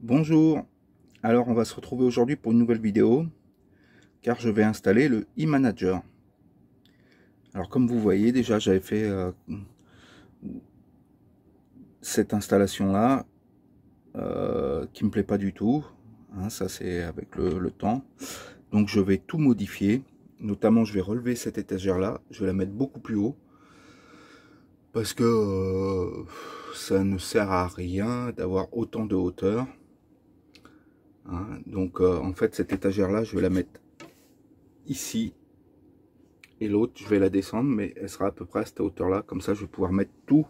Bonjour, alors on va se retrouver aujourd'hui pour une nouvelle vidéo car je vais installer le eManager. Alors comme vous voyez déjà j'avais fait cette installation là qui me plaît pas du tout, hein, ça c'est avec le temps, donc je vais tout modifier, notamment je vais relever cette étagère là, je vais la mettre beaucoup plus haut parce que ça ne sert à rien d'avoir autant de hauteur. Hein, donc en fait cette étagère là je vais la mettre ici et l'autre je vais la descendre, mais elle sera à peu près à cette hauteur là, comme ça je vais pouvoir mettre tout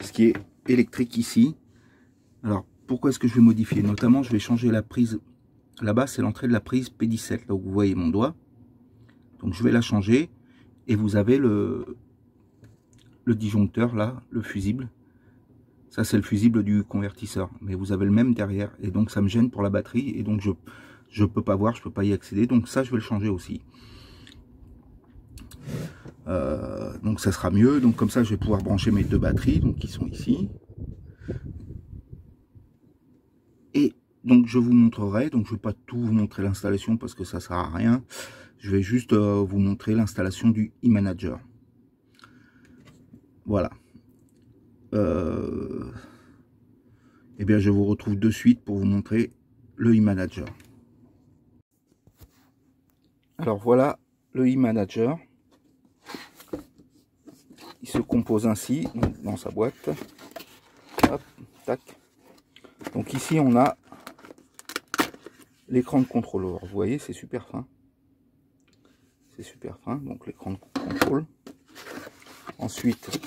ce qui est électrique ici. Alors pourquoi est-ce que je vais modifier? Notamment je vais changer la prise là-bas, c'est l'entrée de la prise P17 là où vous voyez mon doigt, donc je vais la changer et vous avez le disjoncteur là, le fusible. Ça c'est le fusible du convertisseur, mais vous avez le même derrière et donc ça me gêne pour la batterie et donc je peux pas voir, je peux pas y accéder, donc ça je vais le changer aussi. Donc ça sera mieux, donc comme ça je vais pouvoir brancher mes deux batteries donc qui sont ici. Et donc je vous montrerai, donc je vais pas tout vous montrer l'installation parce que ça sert à rien, je vais juste vous montrer l'installation du eManager. Voilà. Et bien je vous retrouve de suite pour vous montrer le eManager. Alors voilà le eManager. Il se compose ainsi dans sa boîte. Hop, tac. Donc ici on a l'écran de contrôle. Vous voyez, c'est super fin. C'est super fin, donc l'écran de contrôle. Ensuite,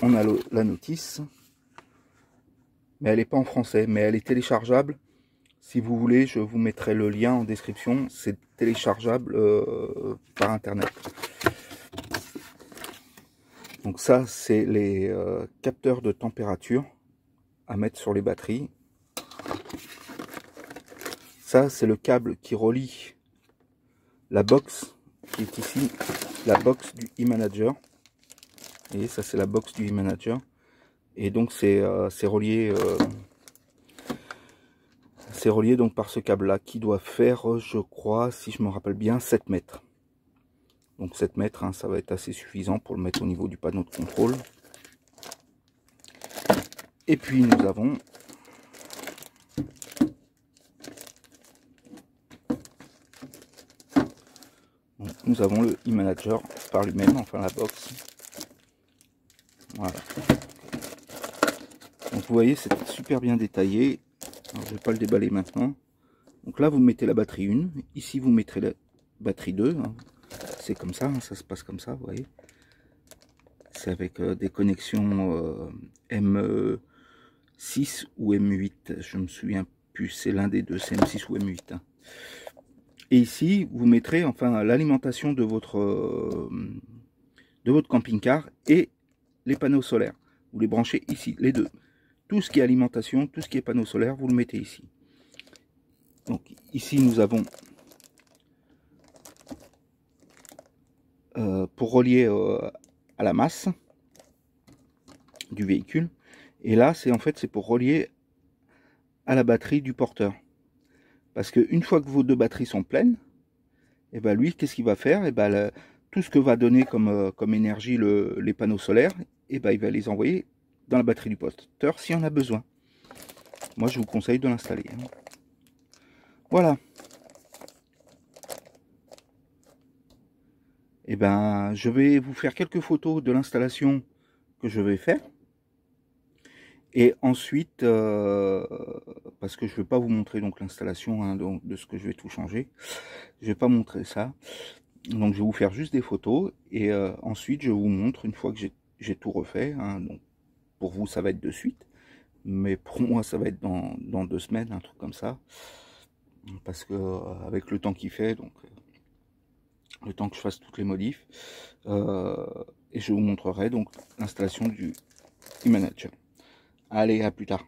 on a la notice. Mais elle n'est pas en français, mais elle est téléchargeable. Si vous voulez, je vous mettrai le lien en description. C'est téléchargeable par internet. Donc ça, c'est les capteurs de température à mettre sur les batteries. Ça, c'est le câble qui relie la box qui est ici, la box du eManager. Vous voyez, ça c'est la box du eManager. Et donc c'est relié donc par ce câble là qui doit faire, je crois, si je me rappelle bien, 7 mètres. Donc 7 mètres, hein, ça va être assez suffisant pour le mettre au niveau du panneau de contrôle. Et puis nous avons le eManager par lui-même, enfin la box. Voilà. Donc vous voyez, c'est super bien détaillé. Alors, je ne vais pas le déballer maintenant. Donc là, vous mettez la batterie 1. Ici, vous mettrez la batterie 2. Hein. C'est comme ça, hein, ça se passe comme ça, vous voyez. C'est avec des connexions M6 ou M8. Je me souviens plus, c'est l'un des deux, c'est M6 ou M8. Hein. Et ici, vous mettrez enfin l'alimentation de votre camping-car et les panneaux solaires. Vous les branchez ici, les deux. Tout ce qui est alimentation, tout ce qui est panneaux solaires, vous le mettez ici. Donc ici nous avons pour relier à la masse du véhicule. Et là c'est en fait c'est pour relier à la batterie du porteur. Parce que une fois que vos deux batteries sont pleines, et ben lui qu'est-ce qu'il va faire? Et ben tout ce que va donner comme énergie les panneaux solaires, et ben il va les envoyer dans la batterie du porteur si on a besoin. Moi je vous conseille de l'installer. Hein. Voilà. Et ben je vais vous faire quelques photos de l'installation que je vais faire. Et ensuite, parce que je ne vais pas vous montrer donc l'installation hein, de ce que je vais tout changer. Je ne vais pas montrer ça. Donc je vais vous faire juste des photos. Et ensuite je vous montre une fois que j'ai tout refait. Hein, donc pour vous ça va être de suite. Mais pour moi ça va être dans 2 semaines, un truc comme ça. Parce que avec le temps qu'il fait, donc le temps que je fasse toutes les modifs, et je vous montrerai donc l'installation du eManager. Allez, à plus tard.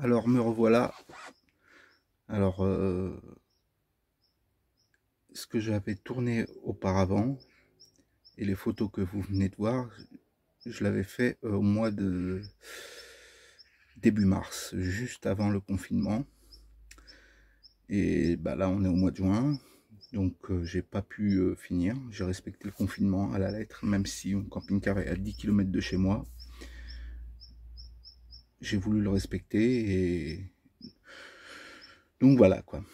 Alors me revoilà. Alors ce que j'avais tourné auparavant et les photos que vous venez de voir, je l'avais fait au mois de début mars, juste avant le confinement. Et bah là on est au mois de juin, donc j'ai pas pu finir. J'ai respecté le confinement à la lettre, même si mon camping-car est à 10 km de chez moi. J'ai voulu le respecter et donc voilà quoi.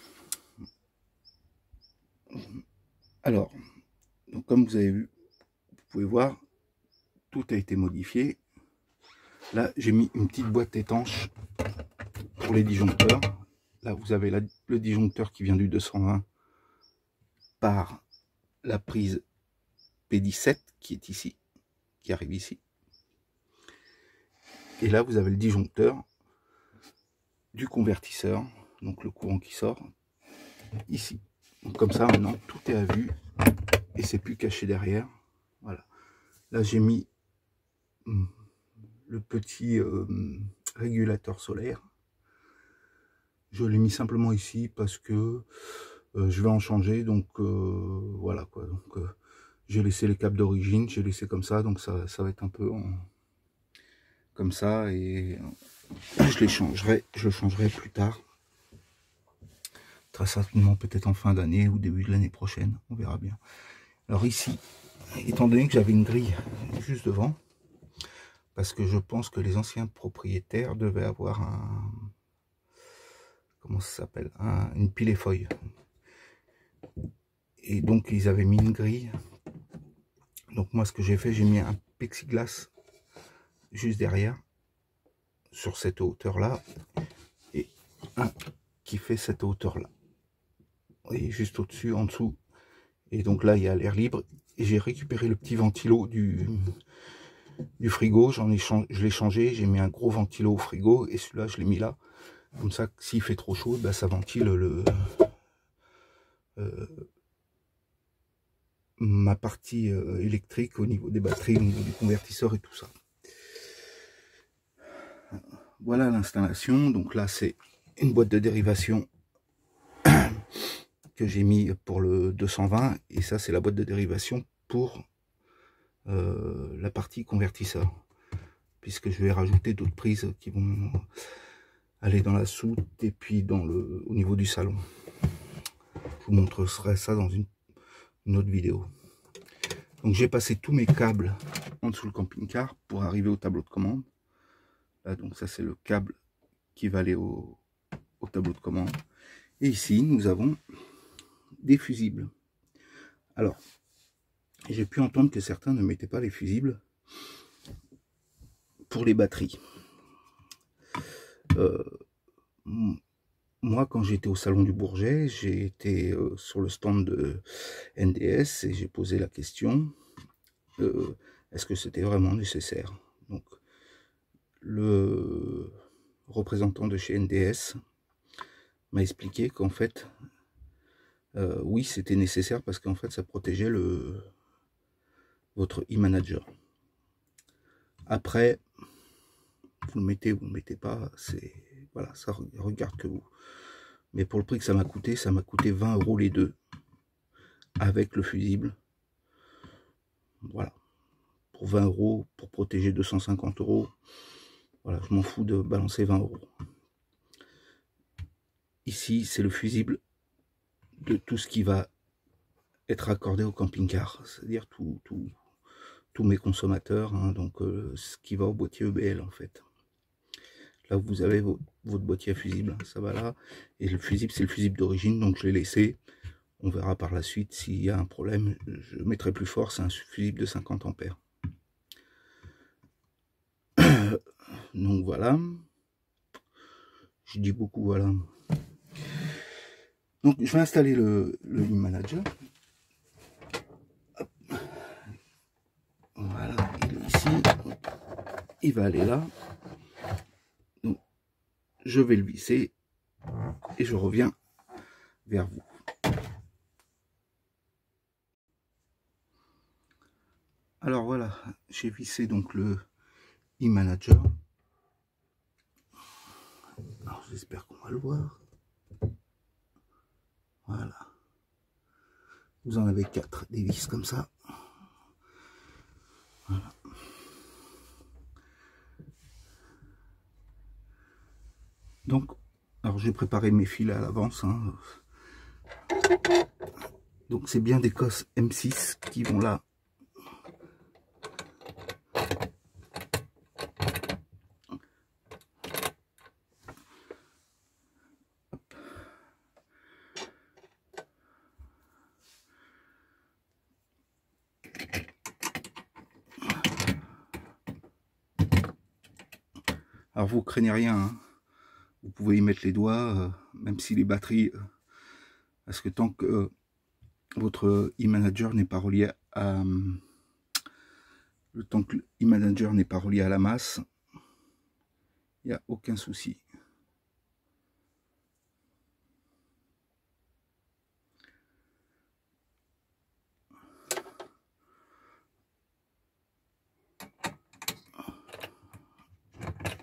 Alors, donc comme vous avez vu, vous pouvez voir, tout a été modifié. Là, j'ai mis une petite boîte étanche pour les disjoncteurs. Là, vous avez le disjoncteur qui vient du 220 par la prise P17 qui est ici, qui arrive ici. Et là, vous avez le disjoncteur du convertisseur, donc le courant qui sort ici. Donc comme ça, maintenant, tout est à vue et c'est plus caché derrière. Voilà. Là, j'ai mis le petit régulateur solaire. Je l'ai mis simplement ici parce que je vais en changer, donc voilà quoi. Donc j'ai laissé les câbles d'origine, j'ai laissé comme ça, donc ça va être un peu comme ça et je le changerai plus tard. Très certainement peut-être en fin d'année ou début de l'année prochaine, on verra bien. Alors ici, étant donné que j'avais une grille juste devant, parce que je pense que les anciens propriétaires devaient avoir un, comment ça s'appelle, une pile et feuille. Et donc ils avaient mis une grille. Donc moi ce que j'ai fait, j'ai mis un plexiglas juste derrière, sur cette hauteur là, et un qui fait cette hauteur là. Et juste au-dessus, en dessous. Et donc là il y a l'air libre. Et j'ai récupéré le petit ventilo du frigo, je l'ai changé, j'ai mis un gros ventilo au frigo et celui-là je l'ai mis là. Comme ça, s'il fait trop chaud, bah, ça ventile ma partie électrique au niveau des batteries, au niveau du convertisseur et tout ça. Voilà l'installation. Donc là, c'est une boîte de dérivation que j'ai mis pour le 220 et ça, c'est la boîte de dérivation pour la partie convertisseur, puisque je vais rajouter d'autres prises qui vont aller dans la soute et puis au niveau du salon. Je vous montrerai ça dans une autre vidéo. Donc j'ai passé tous mes câbles en dessous le camping-car pour arriver au tableau de commande. Là, donc ça c'est le câble qui va aller au tableau de commande. Et ici nous avons des fusibles. Alors, j'ai pu entendre que certains ne mettaient pas les fusibles pour les batteries. Moi, quand j'étais au salon du Bourget, j'ai été sur le stand de NDS et j'ai posé la question est-ce que c'était vraiment nécessaire? Donc, le représentant de chez NDS m'a expliqué qu'en fait, oui, c'était nécessaire parce qu'en fait, ça protégeait votre e-manager. Après, vous le mettez ou vous le mettez pas, c'est voilà, ça regarde que vous. Mais pour le prix que ça m'a coûté 20 € les deux avec le fusible. Voilà, pour 20 €, pour protéger 250 €. Voilà, je m'en fous de balancer 20 €. Ici, c'est le fusible de tout ce qui va être accordé au camping-car, c'est-à-dire tous mes consommateurs, hein, donc ce qui va au boîtier EBL en fait. Là, vous avez votre boîtier à fusible, ça va là. Et le fusible, c'est le fusible d'origine, donc je l'ai laissé. On verra par la suite s'il y a un problème. Je mettrai plus fort, c'est un fusible de 50 ampères. Donc voilà. Je dis beaucoup voilà. Donc je vais installer le e-manager. Voilà, il est ici. Il va aller là. Donc, je vais le visser et je reviens vers vous. Alors voilà, j'ai vissé donc le e-manager. j'espère qu'on va le voir. Voilà. Vous en avez 4 des vis comme ça. Voilà. Donc, alors j'ai préparé mes fils à l'avance. Hein. Donc c'est bien des cosses M6 qui vont là. Alors vous craignez rien, hein. Vous pouvez y mettre les doigts, même si les batteries, parce que tant que votre e-manager n'est pas relié à le temps que l'e-manager n'est pas relié à la masse, il n'y a aucun souci.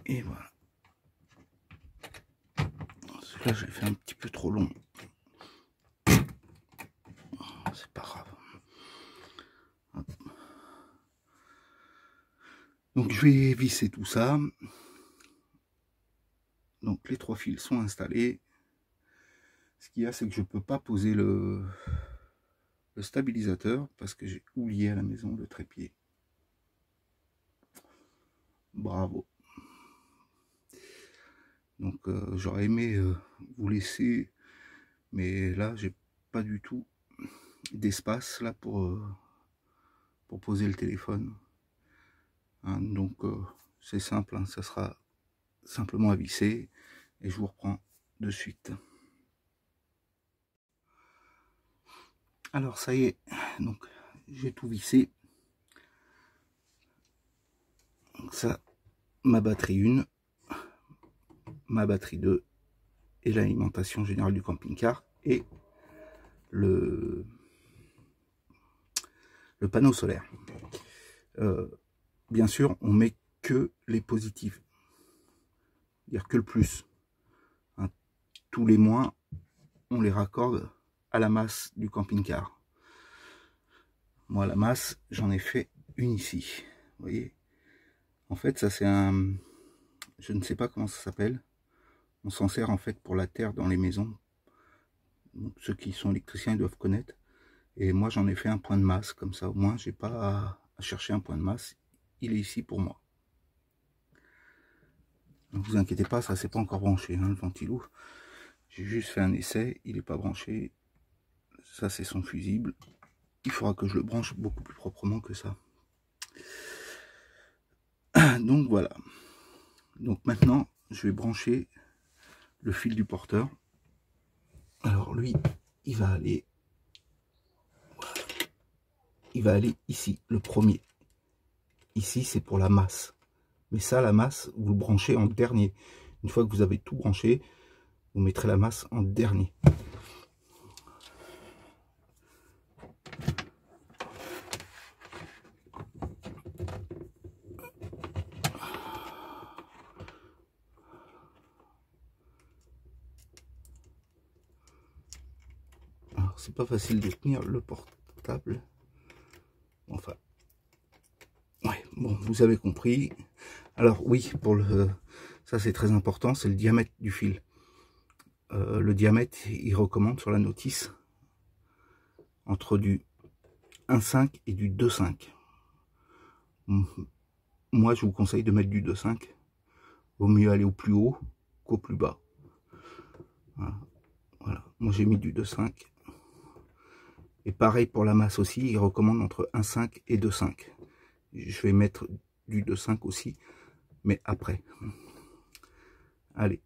Et voilà. Celui-là, je l'ai fait un petit peu trop long. C'est pas grave. Hop. Donc je vais visser tout ça. Donc les 3 fils sont installés. Ce qu'il y a, c'est que je peux pas poser le stabilisateur parce que j'ai oublié à la maison le trépied. Bravo. Donc j'aurais aimé vous laisser, mais là j'ai pas du tout d'espace là pour poser le téléphone. Hein, donc c'est simple, hein, ça sera simplement à visser et je vous reprends de suite. Alors ça y est, donc j'ai tout vissé. Donc ça, ma batterie 1, ma batterie 2 et l'alimentation générale du camping-car et le panneau solaire. Bien sûr, on met que les positifs, c'est-à-dire que le plus. Hein, tous les mois, on les raccorde à la masse du camping-car. Moi, la masse, j'en ai fait une ici. Vous voyez, en fait, ça c'est un, je ne sais pas comment ça s'appelle. On s'en sert en fait pour la terre dans les maisons. Donc, ceux qui sont électriciens ils doivent connaître. Et moi, j'en ai fait un point de masse comme ça. Au moins, j'ai pas à chercher un point de masse. Il est ici pour moi. Ne vous inquiétez pas, ça c'est pas encore branché, hein, le ventilo. J'ai juste fait un essai, il n'est pas branché. Ça c'est son fusible. Il faudra que je le branche beaucoup plus proprement que ça. Donc voilà. Donc maintenant, je vais brancher le fil du porteur. Alors lui, il va aller ici, le premier. Ici, c'est pour la masse. Mais ça, la masse, vous le branchez en dernier. Une fois que vous avez tout branché, vous mettrez la masse en dernier. Alors, c'est pas facile de tenir le portable. Enfin, ouais, bon, vous avez compris. Alors oui, pour le, ça c'est très important, c'est le diamètre du fil. Le diamètre, il recommande sur la notice entre du 1,5 et du 2,5. Moi, je vous conseille de mettre du 2,5. Vaut mieux aller au plus haut qu'au plus bas. Voilà. Voilà. Moi, j'ai mis du 2,5. Et pareil pour la masse aussi, il recommande entre 1,5 et 2,5. Je vais mettre du 2,5 aussi, mais après. Allez,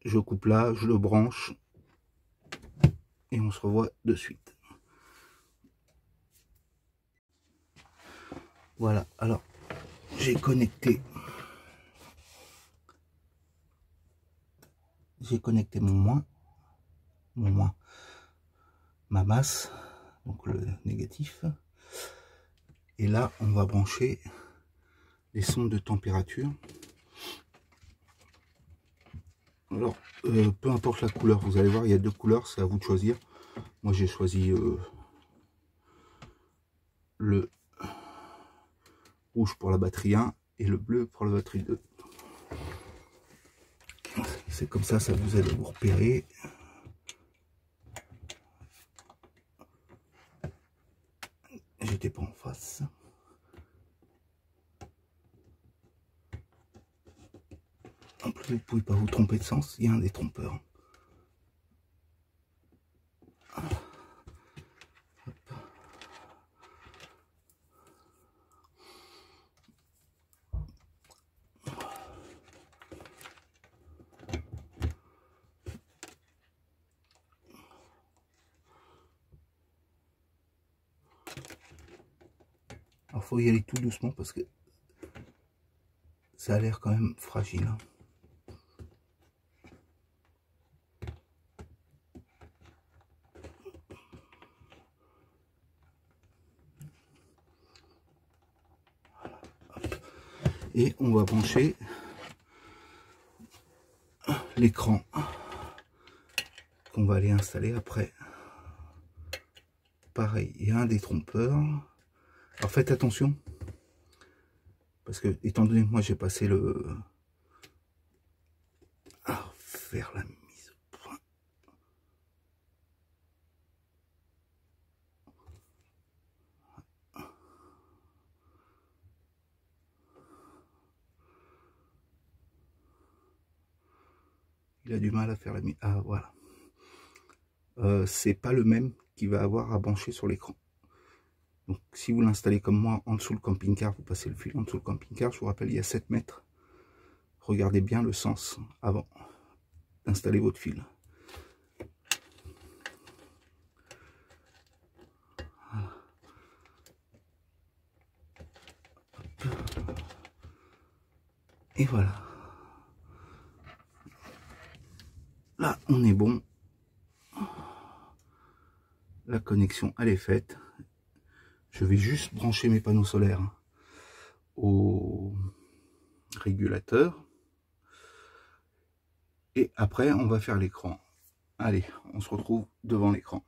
je coupe là, je le branche et on se revoit de suite. Voilà, alors j'ai connecté mon moins, ma masse, donc le négatif. Et là, on va brancher les sondes de température. Alors, peu importe la couleur, vous allez voir, il y a deux couleurs, c'est à vous de choisir. Moi, j'ai choisi le rouge pour la batterie 1 et le bleu pour la batterie 2. C'est comme ça vous aide à vous repérer. J'étais pas en face. En plus, vous pouvez pas vous tromper de sens, il y a un détrompeur. Alors, faut y aller tout doucement parce que ça a l'air quand même fragile. Et on va brancher l'écran qu'on va aller installer après. Pareil, il y a un détrompeur. Alors faites attention, parce que étant donné que moi j'ai passé le... Alors, faire la mise au point. Il a du mal à faire la mise. Ah voilà. C'est pas le même qu'il va avoir à brancher sur l'écran. Donc si vous l'installez comme moi en dessous le camping-car, vous passez le fil en dessous le camping-car, je vous rappelle il y a 7 mètres. Regardez bien le sens avant d'installer votre fil. Voilà. Et voilà. Là on est bon. La connexion elle est faite. Je vais juste brancher mes panneaux solaires au régulateur. Et après, on va faire l'écran. Allez, on se retrouve devant l'écran.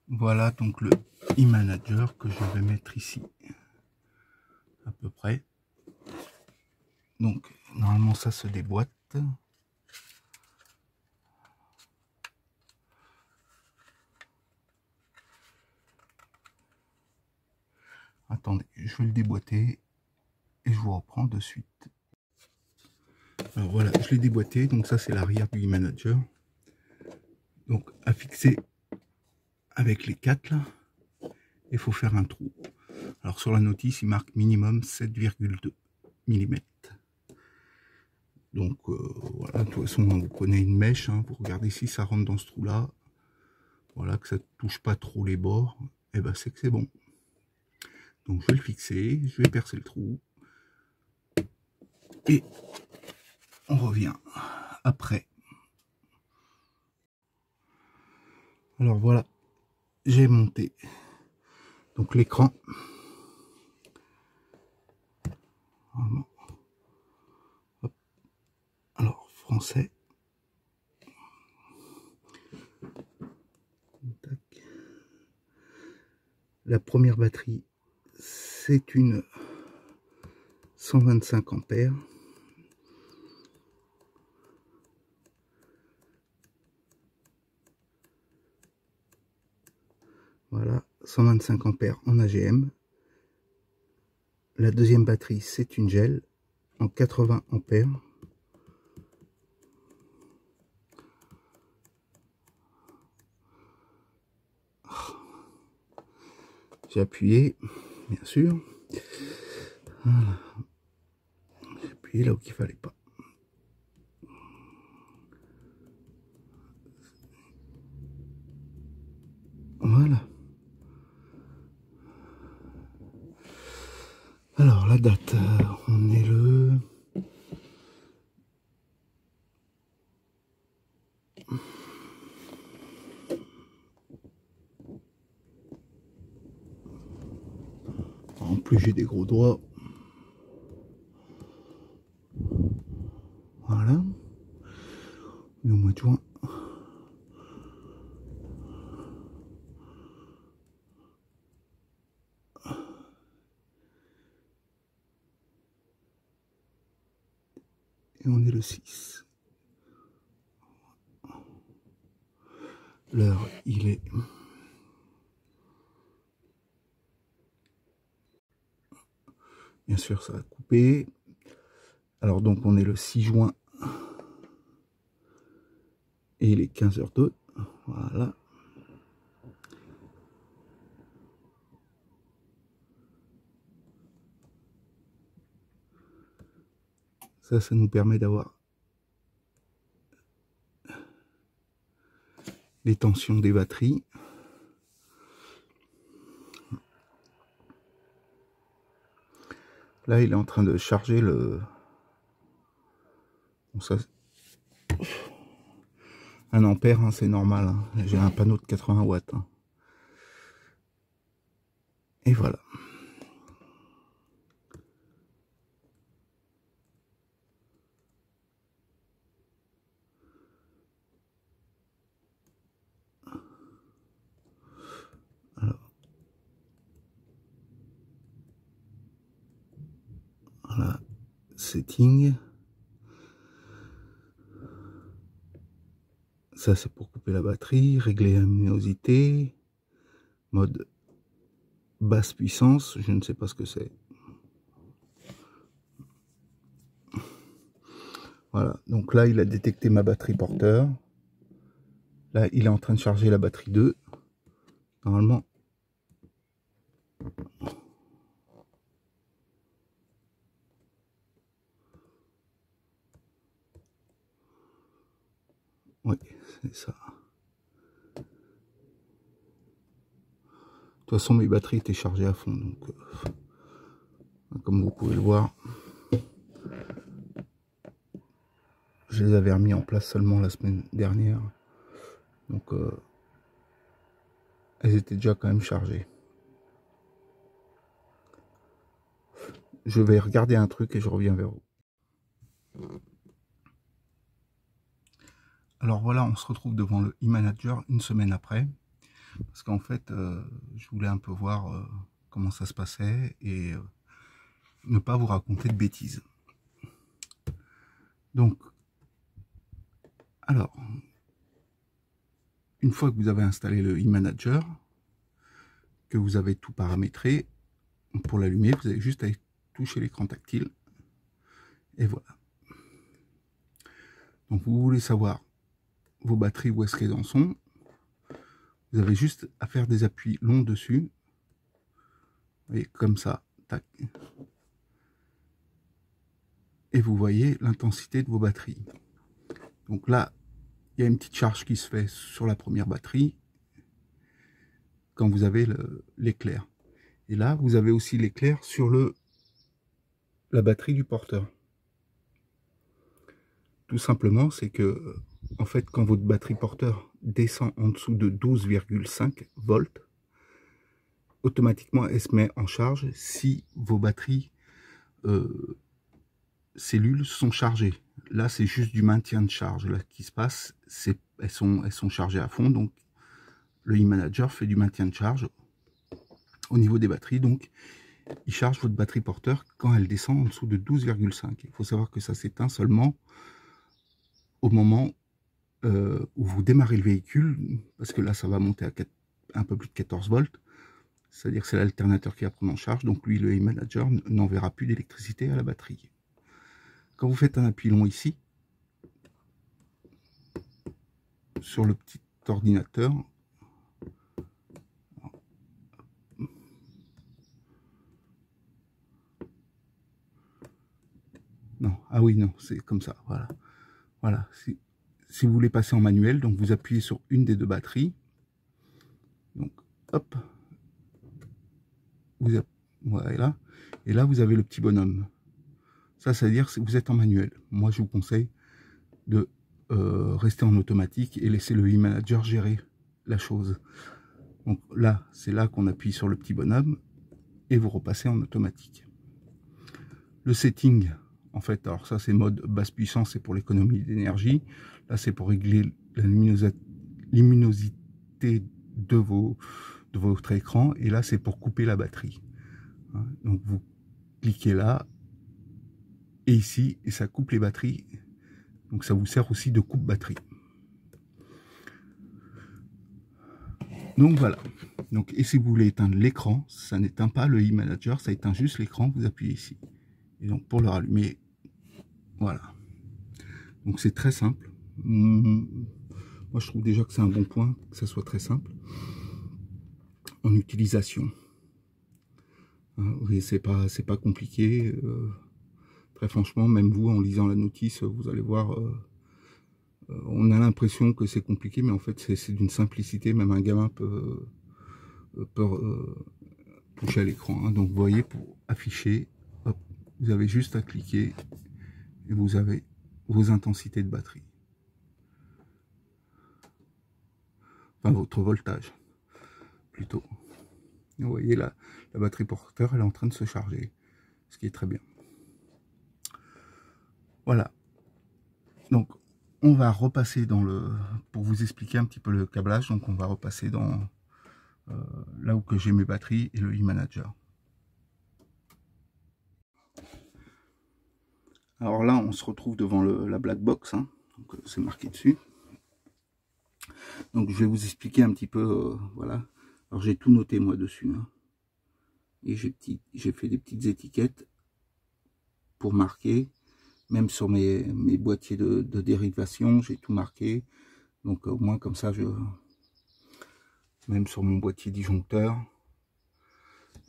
Voilà donc le e-manager que je vais mettre ici. À peu près. Donc, normalement, ça se déboîte. Attendez, je vais le déboîter et je vous reprends de suite. Alors voilà, je l'ai déboîté, donc ça c'est l'arrière du e-manager. Donc à fixer avec les 4 là, il faut faire un trou. Alors sur la notice, il marque minimum 7,2 mm. Donc voilà, de toute façon, vous prenez une mèche, hein, vous regardez si ça rentre dans ce trou là. Voilà, que ça ne touche pas trop les bords, et ben c'est que c'est bon. Donc je vais le fixer, je vais percer le trou. Et on revient après. Alors voilà, j'ai monté donc l'écran. Alors français. Tac. La première batterie, c'est une 125 ampères. Voilà, 125 ampères en AGM. La deuxième batterie, c'est une gel en 80 ampères. J'ai appuyé, bien sûr. Voilà. J'ai appuyé là où il fallait pas. Voilà. Alors la date, on est le... plus j'ai des gros doigts. Voilà. Et au mois de juin. Et on est le 6. L'heure, il est... Bien sûr, ça va couper. Alors donc, on est le 6 juin. Et il est 15h02. Voilà. Ça nous permet d'avoir les tensions des batteries. Là, il est en train de charger le... Bon, ça... 1 ampère, hein, c'est normal. Hein. J'ai un panneau de 80 watts. Hein. Et voilà. Alors, voilà. Setting. Ça, c'est pour couper la batterie. Régler la luminosité. Mode basse puissance. Je ne sais pas ce que c'est. Voilà. Donc là, il a détecté ma batterie porteur. Là, il est en train de charger la batterie 2. Normalement. Oui, c'est ça. De toute façon, mes batteries étaient chargées à fond. Donc, comme vous pouvez le voir, je les avais remis en place seulement la semaine dernière. Donc, elles étaient déjà quand même chargées. Je vais regarder un truc et je reviens vers vous. Alors voilà, on se retrouve devant le e-manager une semaine après. Parce qu'en fait, je voulais un peu voir comment ça se passait et ne pas vous raconter de bêtises. Donc, alors, une fois que vous avez installé le e-manager, que vous avez tout paramétré, pour l'allumer, vous avez juste à toucher l'écran tactile. Et voilà. Donc, vous voulez savoir vos batteries, où est-ce qu'elles en sont. Vous avez juste à faire des appuis longs dessus. Vous voyez, comme ça. Tac. Et vous voyez l'intensité de vos batteries. Donc là, il y a une petite charge qui se fait sur la première batterie quand vous avez l'éclair. Et là, vous avez aussi l'éclair sur la batterie du porteur. Tout simplement, c'est que, en fait, quand votre batterie porteur descend en dessous de 12,5 volts, automatiquement, elle se met en charge si vos batteries cellules sont chargées. Là, c'est juste du maintien de charge. Là, qui se passe, elles sont chargées à fond. Donc, le e-manager fait du maintien de charge au niveau des batteries. Donc, il charge votre batterie porteur quand elle descend en dessous de 12,5. Il faut savoir que ça s'éteint seulement au moment où vous démarrez le véhicule, parce que là, ça va monter à un peu plus de 14 volts. C'est-à-dire que c'est l'alternateur qui va prendre en charge. Donc, lui, le e-manager n'enverra plus d'électricité à la batterie. Quand vous faites un appui long ici, sur le petit ordinateur, non, ah oui, non, c'est comme ça, voilà. Voilà, si vous voulez passer en manuel, donc vous appuyez sur une des deux batteries, donc hop, voilà, et là vous avez le petit bonhomme. Ça veut dire que vous êtes en manuel. Moi, je vous conseille de rester en automatique et laisser le e-manager gérer la chose. Donc là, c'est là qu'on appuie sur le petit bonhomme et vous repassez en automatique. Le setting, en fait, alors ça c'est mode basse puissance, c'est pour l'économie d'énergie. Là c'est pour régler la luminosité de votre écran, et là c'est pour couper la batterie. Donc vous cliquez là et ici, et ça coupe les batteries. Donc ça vous sert aussi de coupe batterie. Donc voilà. Donc, et si vous voulez éteindre l'écran, ça n'éteint pas le e-manager, ça éteint juste l'écran, vous appuyez ici. Et donc pour le rallumer, voilà. Donc c'est très simple. Moi je trouve déjà que c'est un bon point, que ça soit très simple en utilisation. Oui, c'est pas compliqué. Très franchement, même vous, en lisant la notice, vous allez voir, on a l'impression que c'est compliqué, mais en fait, c'est d'une simplicité. Même un gamin peut toucher à l'écran. Donc, vous voyez, pour afficher, hop, vous avez juste à cliquer et vous avez vos intensités de batterie. Enfin, votre voltage, plutôt. Vous voyez, là, la batterie porteur, elle est en train de se charger, ce qui est très bien. Voilà. Donc, on va repasser dans le... Pour vous expliquer un petit peu le câblage, donc on va repasser dans là où que j'ai mes batteries et le e-manager. Alors là, on se retrouve devant la black box, hein, donc c'est marqué dessus. Donc je vais vous expliquer un petit peu, voilà. Alors j'ai tout noté moi dessus, hein. Et j'ai fait des petites étiquettes pour marquer. Même sur mes boîtiers de dérivation, j'ai tout marqué. Donc au moins comme ça, même sur mon boîtier disjoncteur,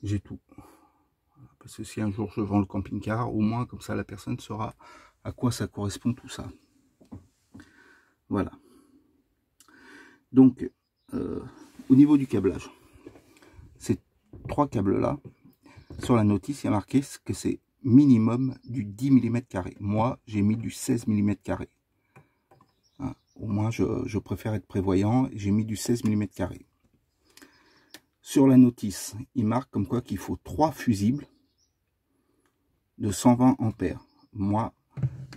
j'ai tout. Parce que si un jour je vends le camping-car, au moins comme ça la personne saura à quoi ça correspond tout ça. Voilà. Donc au niveau du câblage, ces trois câbles là, sur la notice il y a marqué que c'est minimum du 10 mm². Moi j'ai mis du 16 mm². Hein, au moins je préfère être prévoyant, j'ai mis du 16 mm². Sur la notice, il marque comme quoi qu'il faut 3 fusibles de 120 ampères. Moi,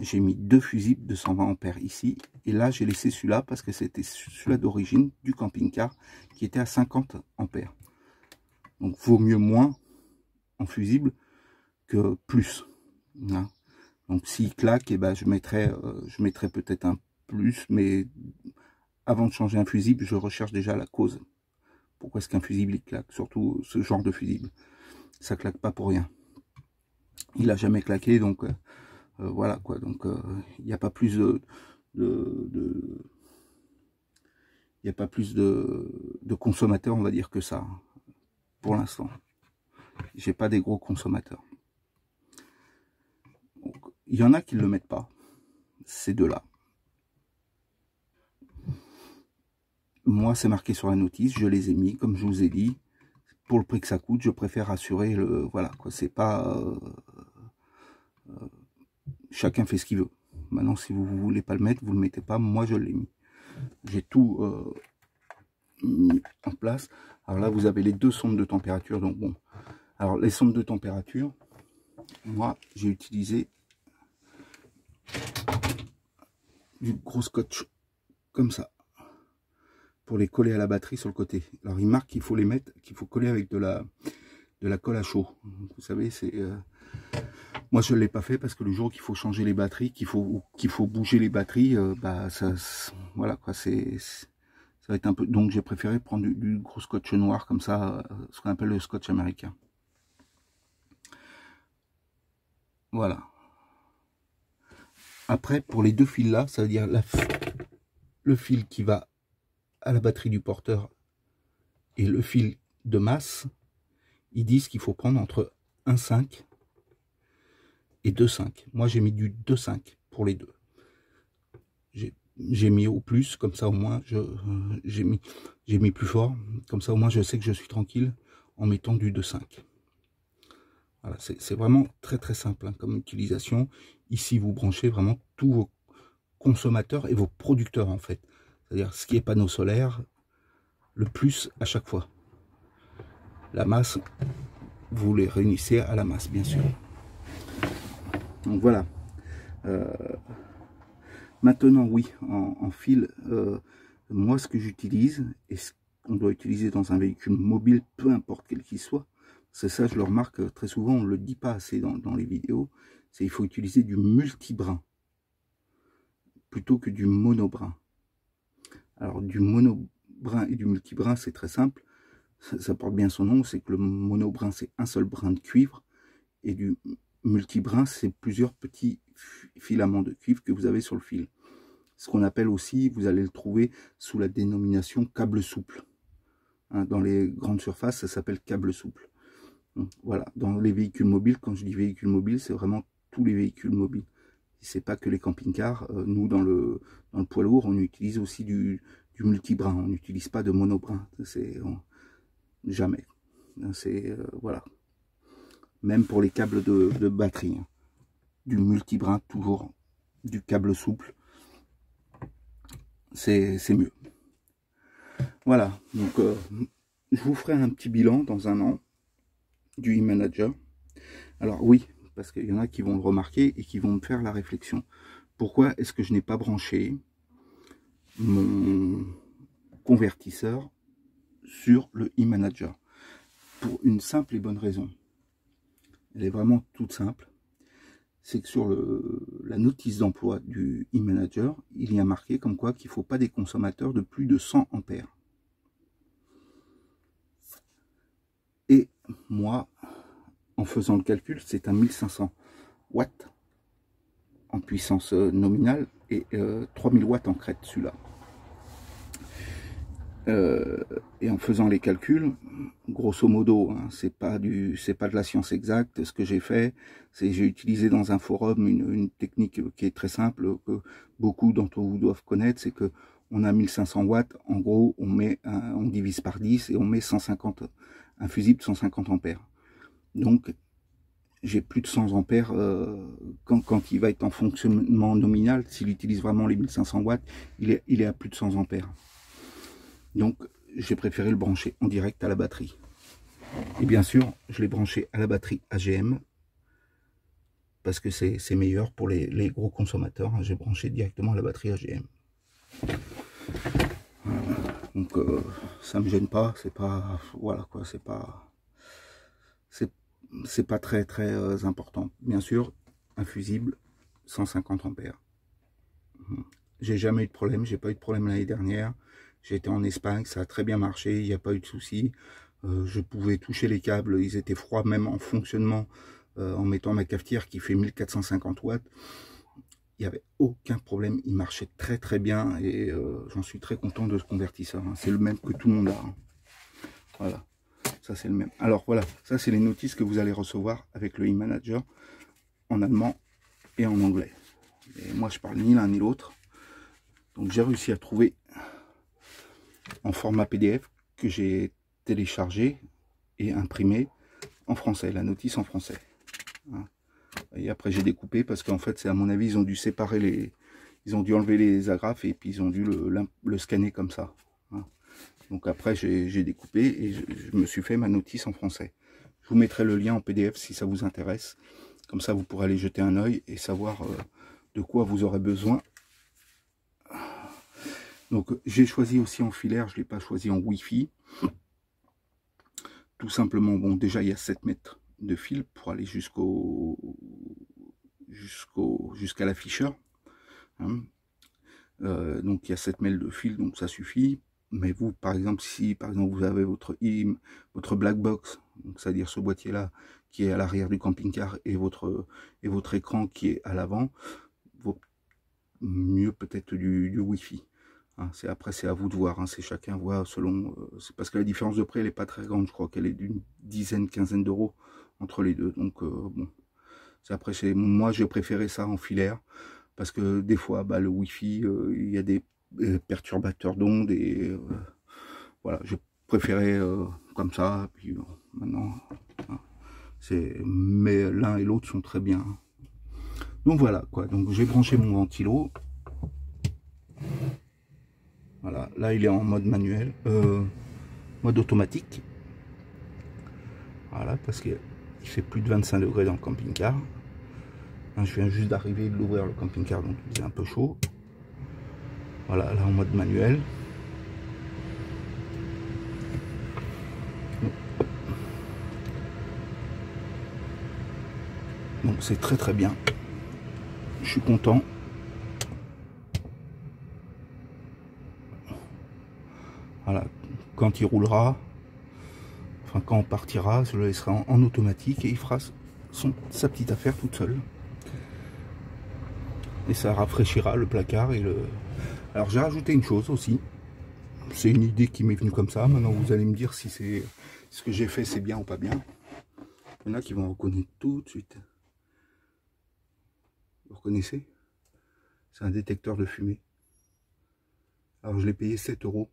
j'ai mis 2 fusibles de 120 ampères ici. Et là, j'ai laissé celui-là parce que c'était celui-là d'origine du camping-car qui était à 50 ampères. Donc, vaut mieux moins en fusible que plus. Hein. Donc, s'il claque, eh ben, je mettrai peut-être un plus. Mais avant de changer un fusible, je recherche déjà la cause. Pourquoi est-ce qu'un fusible il claque? Surtout ce genre de fusible. Ça claque pas pour rien. Il a jamais claqué, donc voilà quoi. Donc il n'y a pas plus de consommateurs, on va dire, que ça. Hein, pour l'instant. J'ai pas des gros consommateurs. Donc, il y en a qui ne le mettent pas. Ces deux-là. Moi, c'est marqué sur la notice, je les ai mis, comme je vous ai dit. Pour le prix que ça coûte, je préfère assurer le... Voilà, quoi, c'est pas... chacun fait ce qu'il veut. Maintenant, si vous ne voulez pas le mettre, vous ne le mettez pas. Moi, je l'ai mis. J'ai tout mis en place. Alors là, vous avez les deux sondes de température. Donc bon, alors les sondes de température, moi, j'ai utilisé du gros scotch comme ça pour les coller à la batterie sur le côté. Alors il marque qu'il faut les mettre, qu'il faut coller avec de la colle à chaud. Vous savez, c'est moi je ne l'ai pas fait parce que le jour qu'il faut changer les batteries, qu'il faut bouger les batteries, bah ça, voilà quoi, ça va être un peu. Donc j'ai préféré prendre du gros scotch noir comme ça, ce qu'on appelle le scotch américain. Voilà. Après, pour les deux fils là, ça veut dire le fil qui va à la batterie du porteur et le fil de masse, ils disent qu'il faut prendre entre 1,5 et 2,5. Moi, j'ai mis du 2,5 pour les deux. J'ai mis au plus, comme ça au moins, j'ai mis plus fort. Comme ça au moins, je sais que je suis tranquille en mettant du 2,5. Voilà, c'est vraiment très très simple hein, comme utilisation. Ici, vous branchez vraiment tous vos consommateurs et vos producteurs en fait. C'est-à-dire ce qui est panneau solaire, le plus à chaque fois. La masse, vous les réunissez à la masse, bien sûr. Donc voilà. Maintenant, oui, en fil, moi, ce que j'utilise, et ce qu'on doit utiliser dans un véhicule mobile, peu importe quel qu'il soit, c'est ça, je le remarque très souvent, on ne le dit pas assez dans les vidéos, c'est qu'il faut utiliser du multibrin plutôt que du monobrin. Alors, du monobrin et du multibrin, c'est très simple, ça porte bien son nom, c'est que le monobrin, c'est un seul brin de cuivre, et du multibrin, c'est plusieurs petits filaments de cuivre que vous avez sur le fil. Ce qu'on appelle aussi, vous allez le trouver sous la dénomination câble souple. Hein, dans les grandes surfaces, ça s'appelle câble souple. Donc, voilà, dans les véhicules mobiles, quand je dis véhicules mobiles, c'est vraiment tous les véhicules mobiles. C'est pas que les camping-cars. Nous, dans le poids lourd, on utilise aussi du multibrin. On n'utilise pas de monobrin. Jamais. C'est voilà. Même pour les câbles de batterie. Hein. Du multibrin, toujours du câble souple. C'est mieux. Voilà, donc je vous ferai un petit bilan dans un an du e-manager. Alors oui, parce qu'il y en a qui vont le remarquer et qui vont me faire la réflexion. Pourquoi est-ce que je n'ai pas branché mon convertisseur sur le e-manager? Pour une simple et bonne raison. Elle est vraiment toute simple. C'est que sur la notice d'emploi du e-manager, il y a marqué comme quoi qu'il ne faut pas des consommateurs de plus de 100 ampères. Et moi, en faisant le calcul, c'est un 1500 watts en puissance nominale et 3000 watts en crête, celui-là. Et en faisant les calculs, grosso modo, hein, c'est pas de la science exacte. Ce que j'ai fait, c'est j'ai utilisé dans un forum une technique qui est très simple, que beaucoup d'entre vous doivent connaître, c'est que on a 1500 watts, en gros, on divise par 10 et on met 150, un fusible 150 ampères. Donc, j'ai plus de 100 ampères quand il va être en fonctionnement nominal. S'il utilise vraiment les 1500 watts, il est à plus de 100 ampères. Donc, j'ai préféré le brancher en direct à la batterie. Et bien sûr, je l'ai branché à la batterie AGM parce que c'est meilleur pour les gros consommateurs. J'ai branché directement à la batterie AGM. Voilà. Donc, ça me gêne pas. C'est pas, voilà quoi, c'est pas très important. Bien sûr, un fusible 150 ampères. J'ai jamais eu de problème. J'ai pas eu de problème l'année dernière. J'ai été en Espagne, ça a très bien marché, il n'y a pas eu de souci. Je pouvais toucher les câbles, ils étaient froids même en fonctionnement, en mettant ma cafetière qui fait 1450 watts. Il n'y avait aucun problème, il marchait très bien et j'en suis très content de ce convertisseur. Hein. C'est le même que tout le monde a. Hein. Voilà, ça c'est le même. Alors voilà, ça c'est les notices que vous allez recevoir avec le e-manager en allemand et en anglais. Et moi je parle ni l'un ni l'autre. Donc j'ai réussi à trouver en format PDF que j'ai téléchargé et imprimé en français, la notice en français. Et après j'ai découpé parce qu'en fait c'est à mon avis ils ont dû séparer ils ont dû enlever les agrafes et puis ils ont dû le scanner comme ça. Donc après j'ai découpé et je me suis fait ma notice en français. Je vous mettrai le lien en PDF si ça vous intéresse. Comme ça vous pourrez aller jeter un œil et savoir de quoi vous aurez besoin. Donc j'ai choisi aussi en filaire, je ne l'ai pas choisi en Wi-Fi. Tout simplement, bon déjà il y a 7 mètres de fil pour aller jusqu'à l'afficheur. Hein. Donc il y a 7 mètres de fil, donc ça suffit. Mais vous, par exemple, si par exemple vous avez votre black box, c'est-à-dire ce boîtier-là qui est à l'arrière du camping-car et votre écran qui est à l'avant, vaut mieux peut-être du Wi-Fi. Hein, après c'est à vous de voir, hein, c'est chacun voit selon, c'est parce que la différence de prix elle est pas très grande, je crois qu'elle est d'une quinzaine d'euros entre les deux, donc bon, c'est après moi j'ai préféré ça en filaire, parce que des fois bah, le Wi-Fi, il y a des perturbateurs d'ondes et voilà, j'ai préféré comme ça, puis maintenant, hein, mais l'un et l'autre sont très bien. Donc voilà quoi, donc j'ai branché mon ventilo. Voilà, là il est en mode manuel, mode automatique. Voilà, parce qu'il fait plus de 25 degrés dans le camping-car. Je viens juste d'arriver de l'ouvrir le camping-car, donc il est un peu chaud. Voilà, là en mode manuel. Donc c'est très très bien. Je suis content. Voilà, quand il roulera, enfin quand on partira, je le laisserai en automatique et il fera sa petite affaire toute seule. Et ça rafraîchira le placard et le... Alors j'ai rajouté une chose aussi. C'est une idée qui m'est venue comme ça. Maintenant vous allez me dire si c'est ce que j'ai fait c'est bien ou pas bien. Il y en a qui vont reconnaître tout de suite. Vous reconnaissez? C'est un détecteur de fumée. Alors je l'ai payé 7 €.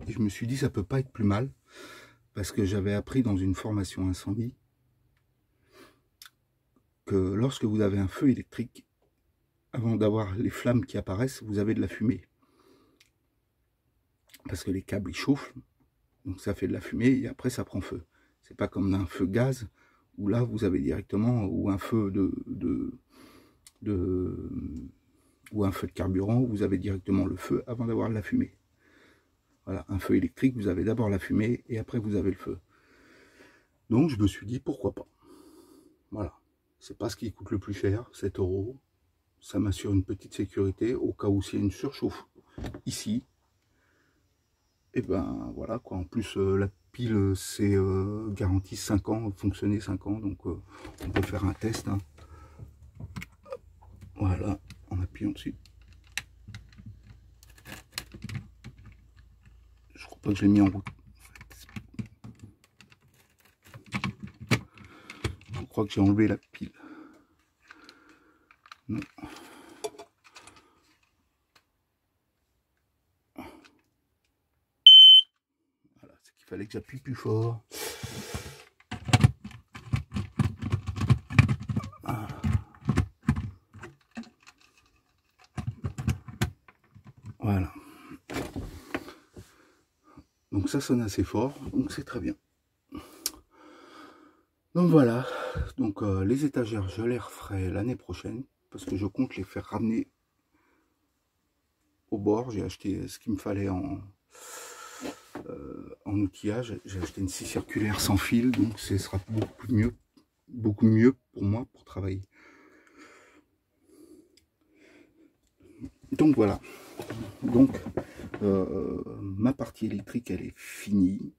Et je me suis dit ça peut pas être plus mal. Parce que j'avais appris dans une formation incendie que lorsque vous avez un feu électrique, avant d'avoir les flammes qui apparaissent, vous avez de la fumée. Parce que les câbles ils chauffent, donc ça fait de la fumée et après ça prend feu. C'est pas comme un feu gaz où là vous avez directement, ou un feu ou un feu de carburant où vous avez directement le feu avant d'avoir de la fumée. Voilà, un feu électrique, vous avez d'abord la fumée et après vous avez le feu. Donc je me suis dit pourquoi pas. Voilà, c'est pas ce qui coûte le plus cher, 7 €. Ça m'assure une petite sécurité au cas où s'il y a une surchauffe ici. Et ben voilà quoi, en plus la pile c'est garantie 5 ans, fonctionner 5 ans, donc on peut faire un test. Hein. Voilà, en appuyant dessus. Je crois pas que je l'ai mis en route. Je crois que j'ai enlevé la pile. Non. Voilà, c'est qu'il fallait que j'appuie plus fort. Voilà. Donc ça sonne assez fort, donc c'est très bien. Donc voilà, donc les étagères je les referai l'année prochaine, parce que je compte les faire ramener au bord. J'ai acheté ce qu'il me fallait en outillage, j'ai acheté une scie circulaire sans fil, donc ce sera beaucoup mieux pour moi pour travailler. Donc voilà, donc ma partie électrique elle est finie.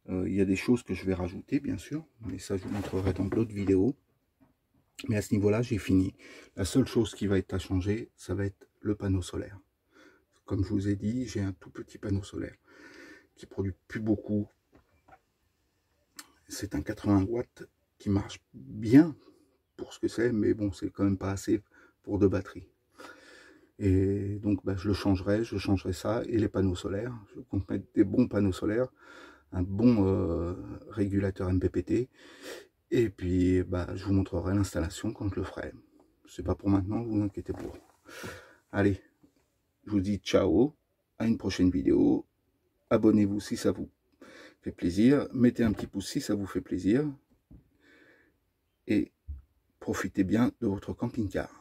Il y a des choses que je vais rajouter bien sûr, mais ça je vous montrerai dans d'autres vidéos. Mais à ce niveau là j'ai fini. La seule chose qui va être à changer, ça va être le panneau solaire. Comme je vous ai dit, j'ai un tout petit panneau solaire qui produit plus beaucoup. C'est un 80 watts qui marche bien pour ce que c'est, mais bon, c'est quand même pas assez pour 2 batteries. Et donc bah, je changerai ça et les panneaux solaires. Je compte mettre des bons panneaux solaires, un bon régulateur MPPT, et puis bah, je vous montrerai l'installation quand je le ferai. C'est pas pour maintenant, vous inquiétez pas. Allez, je vous dis ciao, à une prochaine vidéo. Abonnez-vous si ça vous fait plaisir, mettez un petit pouce si ça vous fait plaisir, et profitez bien de votre camping-car.